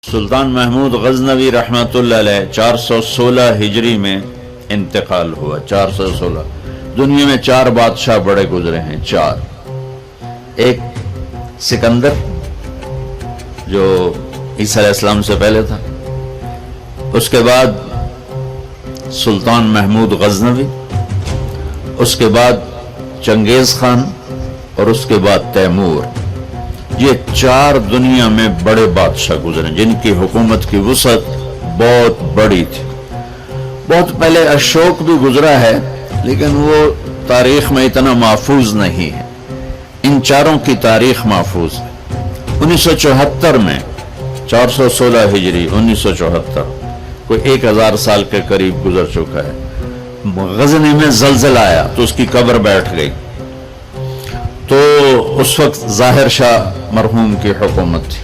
سلطان محمود غزنوی رحمۃ اللہ علیہ 416 ہجری میں انتقال ہوا۔ 416 دنیا میں 4 بادشاہ بڑے گزرے ہیں، 4۔ ایک سکندر جو عیسیٰ علیہ السلام سے پہلے تھا، اس کے بعد سلطان محمود غزنوی، اس کے بعد چنگیز خان، اور اس کے بعد تیمور۔ یہ 4 دنیا میں بڑے بادشاہ گزرے جن کی حکومت کی وسعت بہت بڑی تھی۔ بہت پہلے اشوک بھی گزرا ہے، لیکن وہ تاریخ میں اتنا محفوظ نہیں ہے۔ ان 4 کی تاریخ محفوظ ہے۔ 1974 میں 416 ہجری 1974 کوئی 1000 سال کے قریب گزر چکا ہے، غزنی میں زلزلہ آیا تو اس کی قبر بیٹھ گئی۔ تو اس وقت ظاہر شاہ مرحوم کی حکومت تھی،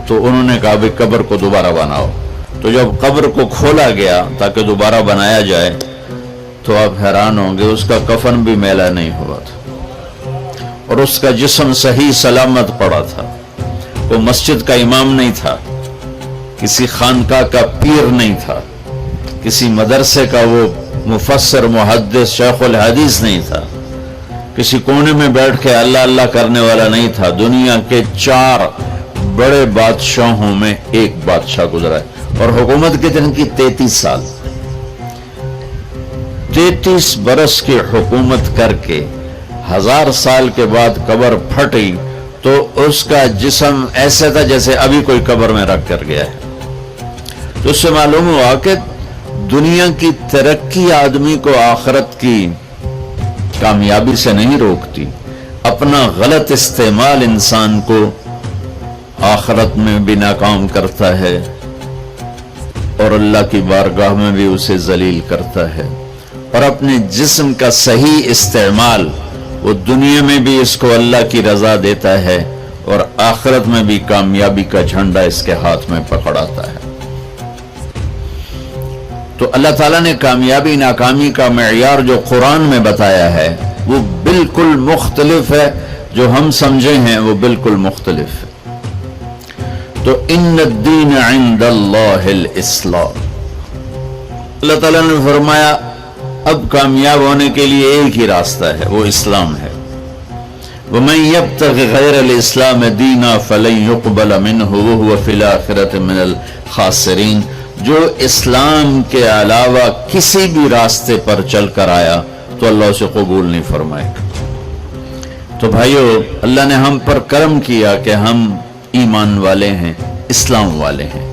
تو انہوں نے کہا بھی قبر کو دوبارہ بناؤ۔ تو جب قبر کو کھولا گیا تاکہ دوبارہ بنایا جائے تو آپ حیران ہوں گے، اس کا کفن بھی میلا نہیں ہوا تھا، اور اس کا جسم صحیح سلامت پڑا تھا۔ وہ مسجد کا امام نہیں تھا، کسی خانقاہ کا پیر نہیں تھا، کسی مدرسے کا وہ مفسر محدث شیخ الحدیث نہیں تھا، کسی کونے میں بیٹھ کے اللہ اللہ کرنے والا نہیں تھا۔ دنیا کے 4 بڑے بادشاہوں میں ایک بادشاہ گزرا ہے، اور حکومت کتنے کی؟ 33 سال۔ 33 برس کی حکومت کر کے 1000 سال کے بعد قبر پھٹی تو اس کا جسم ایسے تھا جیسے ابھی کوئی قبر میں رکھ کر گیا ہے۔ تو اس سے معلوم ہوا کہ دنیا کی ترقی آدمی کو آخرت کی کامیابی سے نہیں روکتی، اپنا غلط استعمال انسان کو آخرت میں بھی ناکام کرتا ہے اور اللہ کی بارگاہ میں بھی اسے ذلیل کرتا ہے۔ اور اپنے جسم کا صحیح استعمال وہ دنیا میں بھی اس کو اللہ کی رضا دیتا ہے، اور آخرت میں بھی کامیابی کا جھنڈا اس کے ہاتھ میں پکڑاتا ہے۔ تو اللہ تعالیٰ نے کامیابی ناکامی کا معیار جو قرآن میں بتایا ہے وہ بالکل مختلف ہے، جو ہم سمجھے ہیں وہ بالکل مختلف ہے۔ تو ان الدین عند اللہ الاسلام، اللہ تعالیٰ نے فرمایا اب کامیاب ہونے کے لیے ایک ہی راستہ ہے، وہ اسلام ہے۔ وَمَن يَبْتَغِ غَيْرَ الْإِسْلَامِ دِينًا فَلَن يُقْبَلَ مِنْهُ وَهُوَ فِي الْآخِرَةِ مِنَ الْخَاسِرِينَ۔ جو اسلام کے علاوہ کسی بھی راستے پر چل کر آیا تو اللہ اسے قبول نہیں فرمائے گا۔ تو بھائیو، اللہ نے ہم پر کرم کیا کہ ہم ایمان والے ہیں، اسلام والے ہیں۔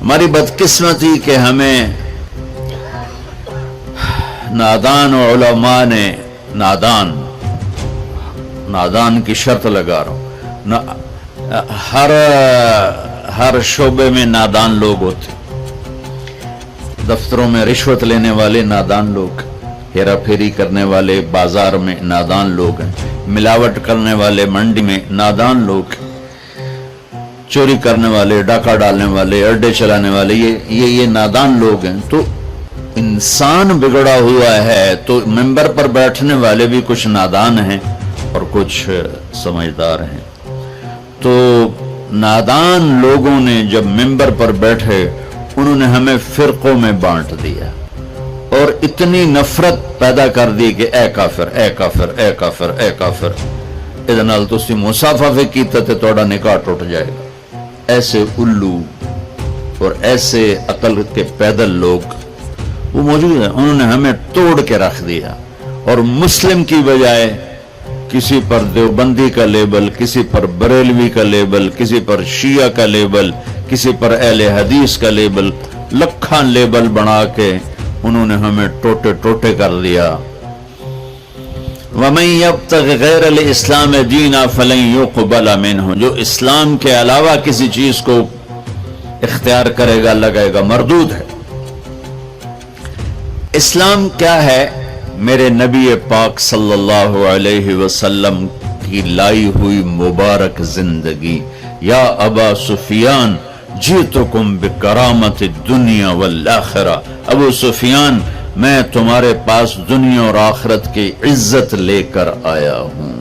ہماری بدقسمتی کہ ہمیں نادان علماء نے نادان کی شرط لگا رہا ہوں، ہر شعبے میں نادان لوگ ہوتے، دفتروں میں رشوت لینے والے نادان لوگ، ہیرا پھیری کرنے والے بازار میں نادان لوگ ہیں، ملاوٹ کرنے والے منڈی میں نادان لوگ، چوری کرنے والے، ڈاکہ ڈالنے والے، اڈے چلانے والے، یہ نادان لوگ ہیں۔ تو انسان بگڑا ہوا ہے تو ممبر پر بیٹھنے والے بھی کچھ نادان ہیں اور کچھ سمجھدار ہیں۔ تو نادان لوگوں نے جب ممبر پر بیٹھے، انہوں نے ہمیں فرقوں میں بانٹ دیا اور اتنی نفرت پیدا کر دی کہ اے کافر، اے کافر، اے کافر، اے کافر، ادھر نال تسی مصافحہ کیتا تے تہاڈا نکاح ٹوٹ جائے گا۔ ایسے الو اور ایسے عقل کے پیدل لوگ وہ موجود ہیں، انہوں نے ہمیں توڑ کے رکھ دیا، اور مسلم کی بجائے کسی پر دیوبندی کا لیبل، کسی پر بریلوی کا لیبل، کسی پر شیعہ کا لیبل، کسی پر اہل حدیث کا لیبل، لکھاں لیبل بنا کے انہوں نے ہمیں ٹوٹے ٹوٹے کر دیا۔ وَمَن يَبْتَغِ غَيْرَ الْإِسْلَامِ دِينًا فَلَن يُقْبَلَ مِنْهُ، جو اسلام کے علاوہ کسی چیز کو اختیار کرے گا، لگائے گا، مردود ہے۔ اسلام کیا ہے؟ میرے نبی پاک صلی اللہ علیہ وسلم کی لائی ہوئی مبارک زندگی۔ یا ابا سفیان جئتکم بکرامت الدنیا والآخرہ، ابو سفیان میں تمہارے پاس دنیا اور آخرت کی عزت لے کر آیا ہوں۔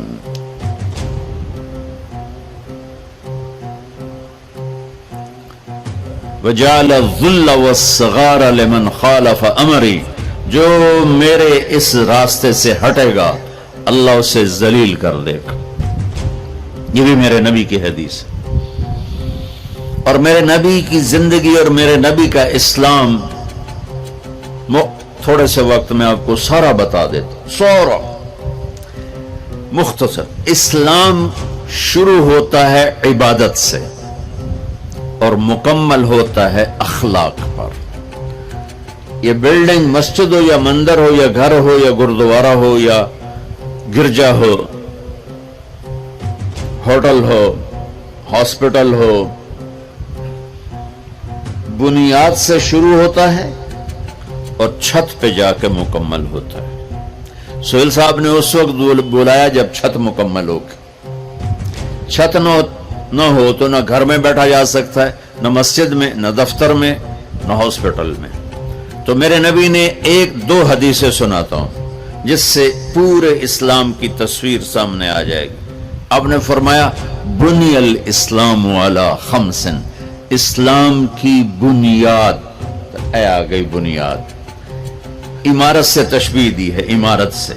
وجعل الذل والصغار لمن خالف امری، جو میرے اس راستے سے ہٹے گا اللہ اسے ذلیل کر دے گا. یہ بھی میرے نبی کی حدیث ہے. اور میرے نبی کی زندگی اور میرے نبی کا اسلام تھوڑے سے وقت میں آپ کو سارا بتا دیتا ہوں. سارا مختصر. اسلام شروع ہوتا ہے عبادت سے اور مکمل ہوتا ہے اخلاق پر. یہ بلڈنگ مسجد ہو یا مندر ہو یا گھر ہو یا گردوارہ ہو یا گرجا ہو، ہوٹل ہو، ہاسپٹل ہو، بنیاد سے شروع ہوتا ہے اور چھت پہ جا کے مکمل ہوتا ہے. سہیل صاحب نے اس وقت بلایا جب چھت مکمل ہو گئی. چھت نہ ہو تو نہ گھر میں بیٹھا جا سکتا ہے، نہ مسجد میں، نہ دفتر میں، نہ ہاسپٹل میں. تو میرے نبی نے ایک دو حدیثیں سناتا ہوں جس سے پورے اسلام کی تصویر سامنے آ جائے گی. آپ نے فرمایا بنی الاسلام علی خمس، اسلام کی بنیاد، آ گئی بنیاد. عمارت سے تشبیہ دی ہے، عمارت سے.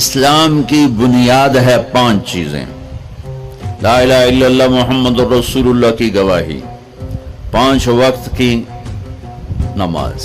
اسلام کی بنیاد ہے 5 چیزیں. لا الہ الا اللہ محمد رسول اللہ کی گواہی، 5 وقت کی نماز،